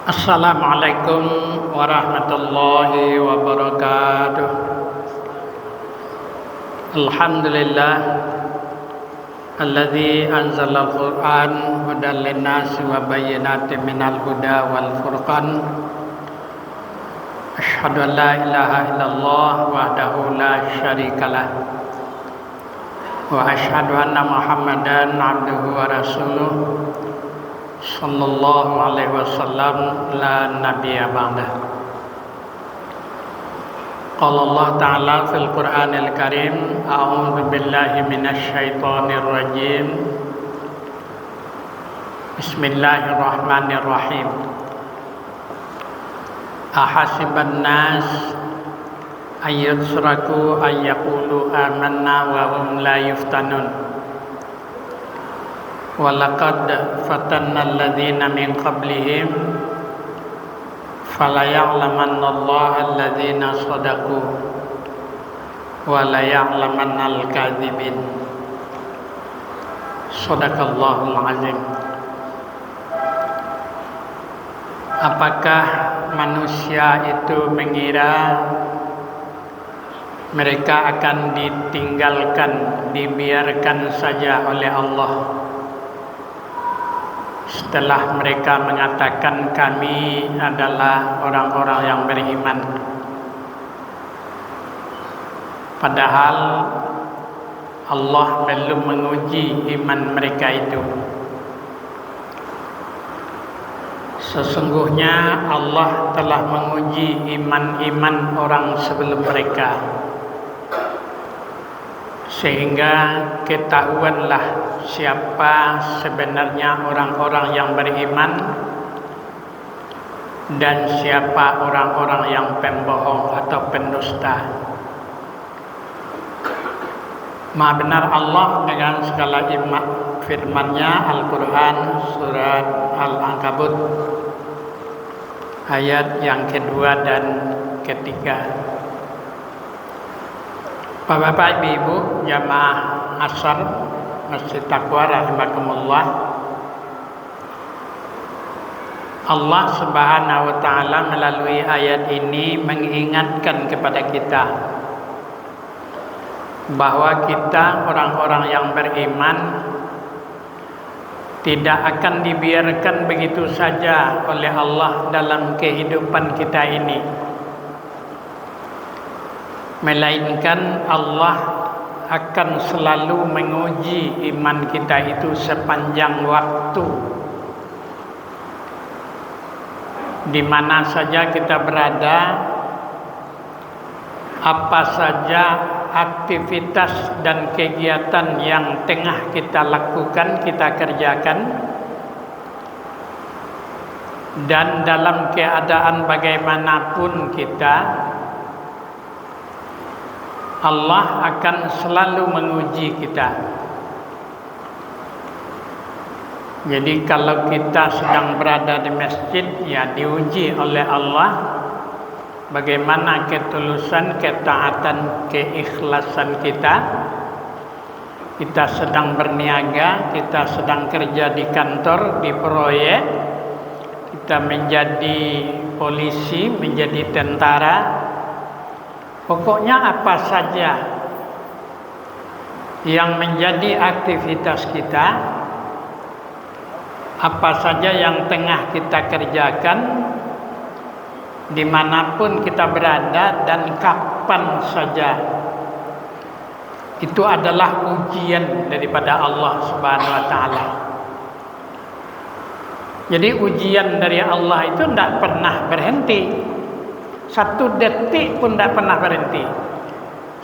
Assalamualaikum warahmatullahi wabarakatuh. Alhamdulillah alladzi anzala al-Qur'an hudan lin-nasi wa bayyinatin minal huda wal furqan. Asyhadu an la ilaha illallah wahdahu la syarikalah wa asyhadu anna Muhammadan abduhu wa rasuluh sallallahu alaihi wasallam la nabiyya ba'dah. Qala Allah ta'ala fil Qur'anil Karim, a'udzu billahi minasy syaithanir rajim. Bismillahirrahmanirrahim. Ahasiban nas ayyusraku ayyaqulu amanna wa hum la yuftanun. Walaqad fatanna alladhina min qablihim falaya'lamannallaha alladhina shadaqu wa laya'lamannal kadhibin. Shadaqallahul azim. Apakah manusia itu mengira mereka akan ditinggalkan, dibiarkan saja oleh Allah setelah mereka mengatakan kami adalah orang-orang yang beriman? Padahal Allah belum menguji iman mereka itu. Sesungguhnya Allah telah menguji iman-iman orang sebelum mereka, sehingga ketahuanlah siapa sebenarnya orang-orang yang beriman dan siapa orang-orang yang pembohong atau pendusta. Maha benar Allah dengan segala firman-Nya, Al-Quran surat Al-Ankabut ayat yang kedua dan ketiga. Bapak-bapak, ibu-ibu, jamaah asar Masjid Taqwa rahimakumullah. Allah Subhanahu wa taala melalui ayat ini mengingatkan kepada kita bahwa kita orang-orang yang beriman tidak akan dibiarkan begitu saja oleh Allah dalam kehidupan kita ini, melainkan Allah akan selalu menguji iman kita itu sepanjang waktu. Di mana saja kita berada, apa saja aktivitas dan kegiatan yang tengah kita lakukan, kita kerjakan, dan dalam keadaan bagaimanapun kita, Allah akan selalu menguji kita. Jadi kalau kita sedang berada di masjid, ya diuji oleh Allah bagaimana ketulusan, ketaatan, keikhlasan kita. Kita sedang berniaga, kita sedang kerja di kantor, di proyek, kita menjadi polisi, menjadi tentara. Pokoknya apa saja yang menjadi aktivitas kita, apa saja yang tengah kita kerjakan, dimanapun kita berada dan kapan saja, itu adalah ujian daripada Allah Subhanahu wa taala. Jadi ujian dari Allah itu tidak pernah berhenti. Satu detik pun tidak pernah berhenti.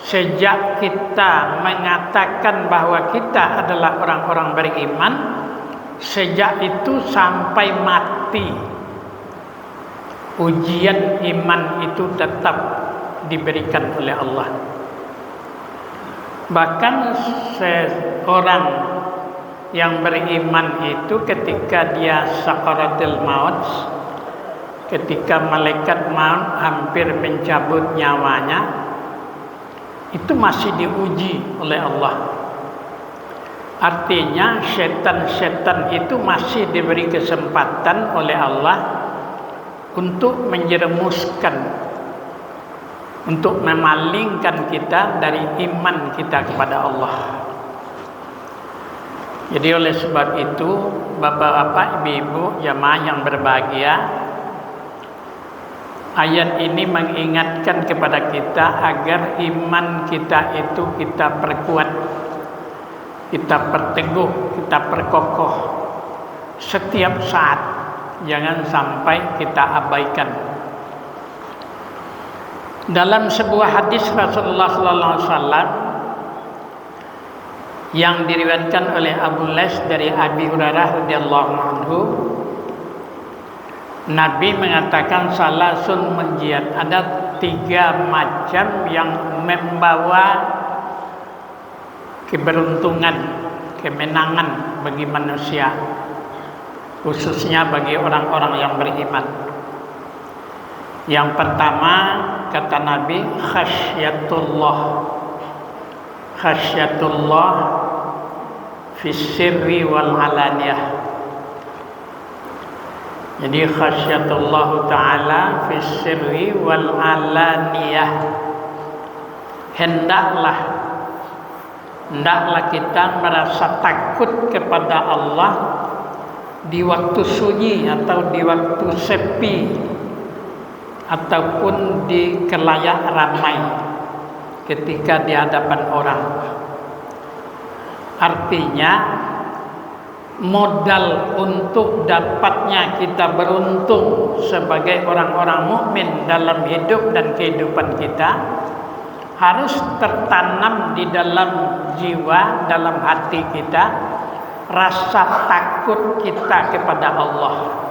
Sejak kita mengatakan bahwa kita adalah orang-orang beriman, sejak itu sampai mati, ujian iman itu tetap diberikan oleh Allah. Bahkan seorang yang beriman itu ketika dia sakaratul maut, ketika malaikat maut hampir mencabut nyawanya, itu masih diuji oleh Allah. Artinya setan-setan itu masih diberi kesempatan oleh Allah untuk menjerumuskan, untuk memalingkan kita dari iman kita kepada Allah. Jadi oleh sebab itu, bapak-bapak, ibu-ibu, jamaah yang berbahagia, ayat ini mengingatkan kepada kita agar iman kita itu kita perkuat, kita perteguh, kita perkokoh setiap saat. Jangan sampai kita abaikan. Dalam sebuah hadis Rasulullah sallallahu alaihi wasallam yang diriwayatkan oleh Abu Lais dari Abi Hurairah radhiyallahu anhu, Nabi mengatakan salasun munjiat, ada 3 macam yang membawa keberuntungan, kemenangan bagi manusia, khususnya bagi orang-orang yang beriman. Yang pertama, kata Nabi, khasyatullah. Khasyatullah fis sirri wal alaniyah. Jadi khasyatullah ta'ala fis sirri wal alaniyah. Hendaklah kita merasa takut kepada Allah di waktu sunyi atau di waktu sepi ataupun di kelayak ramai, ketika di hadapan orang. Artinya modal untuk dapatnya kita beruntung sebagai orang-orang mukmin dalam hidup dan kehidupan kita harus tertanam di dalam jiwa, dalam hati kita, rasa takut kita kepada Allah.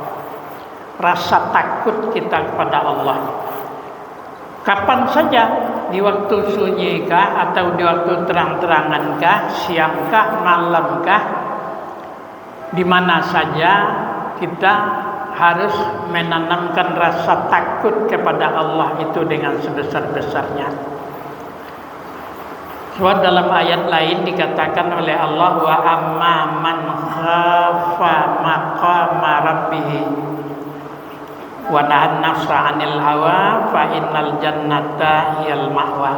Rasa takut kita kepada Allah. Kapan saja, di waktu sunyi kah, atau di waktu terang-terangan kah, siang kah, malam kah, di mana saja kita harus menanamkan rasa takut kepada Allah itu dengan sebesar-besarnya. Sebab dalam ayat lain dikatakan oleh Allah, wa amma man khafa maqama rabbih wa nahan nafsa 'anil hawa fa innal jannata hiyal ma'wa.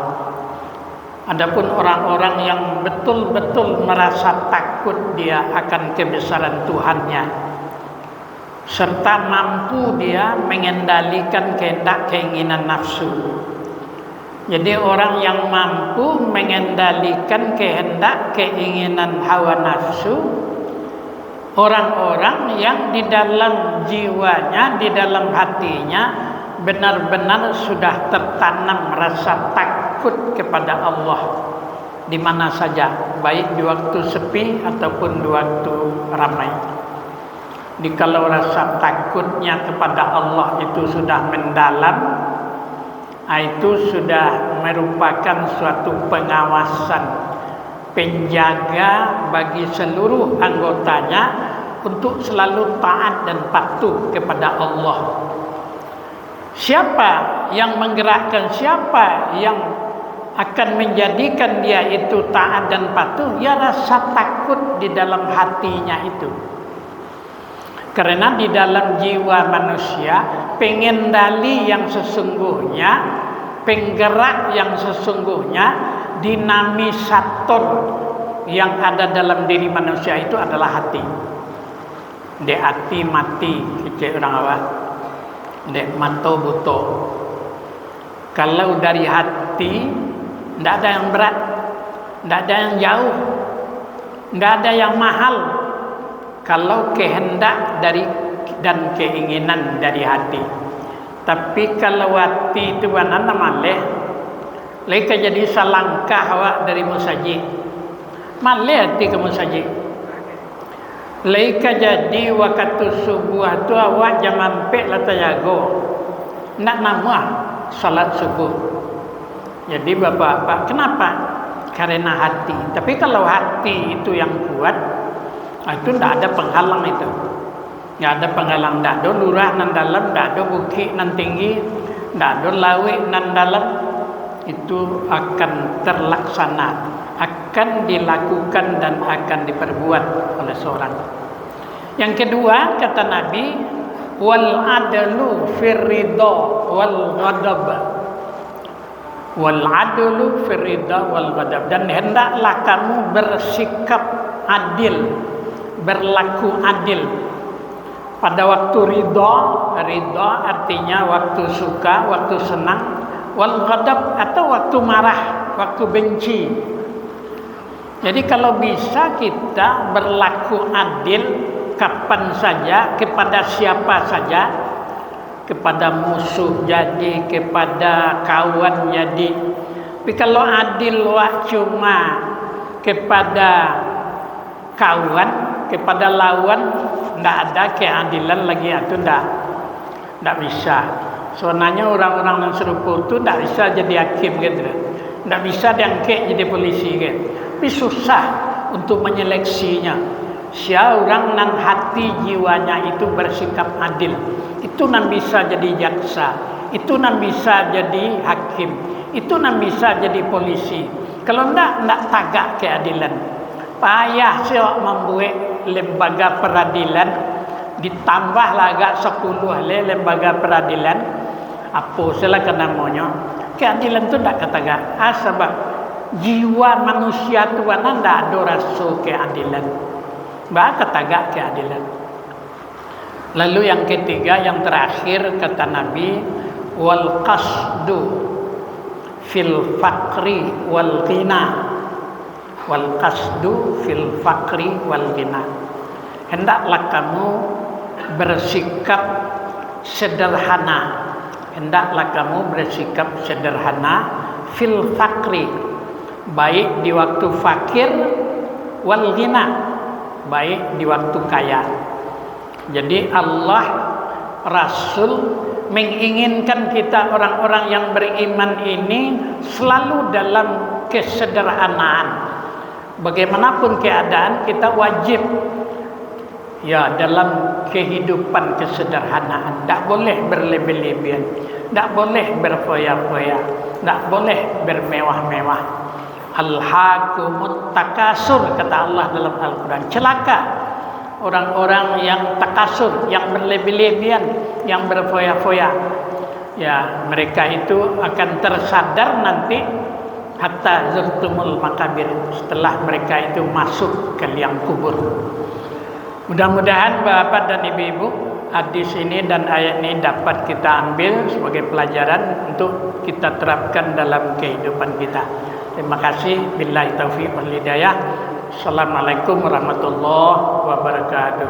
Adapun orang-orang yang betul-betul merasa takut dia akan kebesaran Tuhannya, serta mampu dia mengendalikan kehendak keinginan nafsu. Jadi orang yang mampu mengendalikan kehendak keinginan hawa nafsu, orang-orang yang di dalam jiwanya, di dalam hatinya benar-benar sudah tertanam rasa takut kepada Allah di mana saja, baik di waktu sepi ataupun di waktu ramai. Kalau rasa takutnya kepada Allah itu sudah mendalam, itu sudah merupakan suatu pengawasan, penjaga bagi seluruh anggotanya untuk selalu taat dan patuh kepada Allah. Siapa yang menggerakkan, siapa yang akan menjadikan dia itu taat dan patuh? Ya rasa takut di dalam hatinya itu. Karena di dalam jiwa manusia, pengendali yang sesungguhnya, penggerak yang sesungguhnya, dinamisator yang ada dalam diri manusia itu adalah hati. Dek hati mati, kecil orang awak. Dek mata buto. Kalau dari hati, tidak ada yang berat, tidak ada yang jauh, tidak ada yang mahal. Kalau kehendak dari dan keinginan dari hati. Tapi kalau hati itu banana maleh, leka jadi salangkah awak dari musajid. Maleh hati ke musajid. Leka jadi waktu subuh tu awak jam 4 lah tayago. Nak nama salat subuh. Jadi bapak-bapak, kenapa? Karena hati. Tapi kalau hati itu yang kuat, itu tidak ada penghalang itu. Tidak ada penghalang. Tidak ada lurah nan dalam, tidak ada bukit nan tinggi, tidak ada lawe nan dalam. Itu akan terlaksana, akan dilakukan dan akan diperbuat oleh seorang. Yang kedua, kata Nabi, wal adlu fir ridha wal ghadab. Wal adlu fir ridha wal ghadab, dan hendaklah kamu bersikap adil, berlaku adil pada waktu ridha. Ridha artinya waktu suka, waktu senang. Wal ghadab atau waktu marah, waktu benci. Jadi kalau bisa kita berlaku adil kapan saja, kepada siapa saja, kepada musuh jadi, kepada kawan jadi. Tapi kalau adil cuma kepada kawan, kepada lawan, tidak ada keadilan lagi, itu tidak bisa. Soalnya orang-orang yang serupa itu tidak bisa jadi hakim gitu, tidak bisa diangkat jadi polisi gitu. Tapi susah untuk menyeleksinya. Siapa orang nan hati jiwanya itu bersikap adil, itu nan bisa jadi jaksa, itu nan bisa jadi hakim, itu nan bisa jadi polisi. Kalau tidak tagak keadilan. Payah siapa membuat lembaga peradilan, ditambah agak 10 lembaga peradilan, apa salah namanya, keadilan itu tidak ketagak. Sebab jiwa manusia tu tidak ada rasa keadilan, bahkan ketagak keadilan. Lalu yang ketiga, yang terakhir kata Nabi, wal qasdu fil faqri wal ghina. Wal qasdu fil faqri wal ghina. Hendaklah kamu bersikap sederhana. Hendaklah kamu bersikap sederhana fil faqri, baik di waktu fakir, wal ghina, baik di waktu kaya. Jadi Allah, Rasul menginginkan kita orang-orang yang beriman ini selalu dalam kesederhanaan. Bagaimanapun keadaan, kita wajib dalam kehidupan kesederhanaan. Tak boleh berlebih-lebihan, tak boleh berfoya-foya, tak boleh bermewah-mewah. Alhaakumut takasur, kata Allah dalam Al-Quran. Celaka orang-orang yang takasur, yang berlebih-lebihan, yang berfoya-foya. Ya, mereka itu akan tersadar nanti hatta zurtumul makabir, setelah mereka itu masuk ke liang kubur. Mudah-mudahan Bapak dan Ibu-ibu, hadis ini dan ayat ini dapat kita ambil sebagai pelajaran untuk kita terapkan dalam kehidupan kita. Terima kasih. Billahi taufiq wal hidayah. Assalamualaikum warahmatullahi wabarakatuh.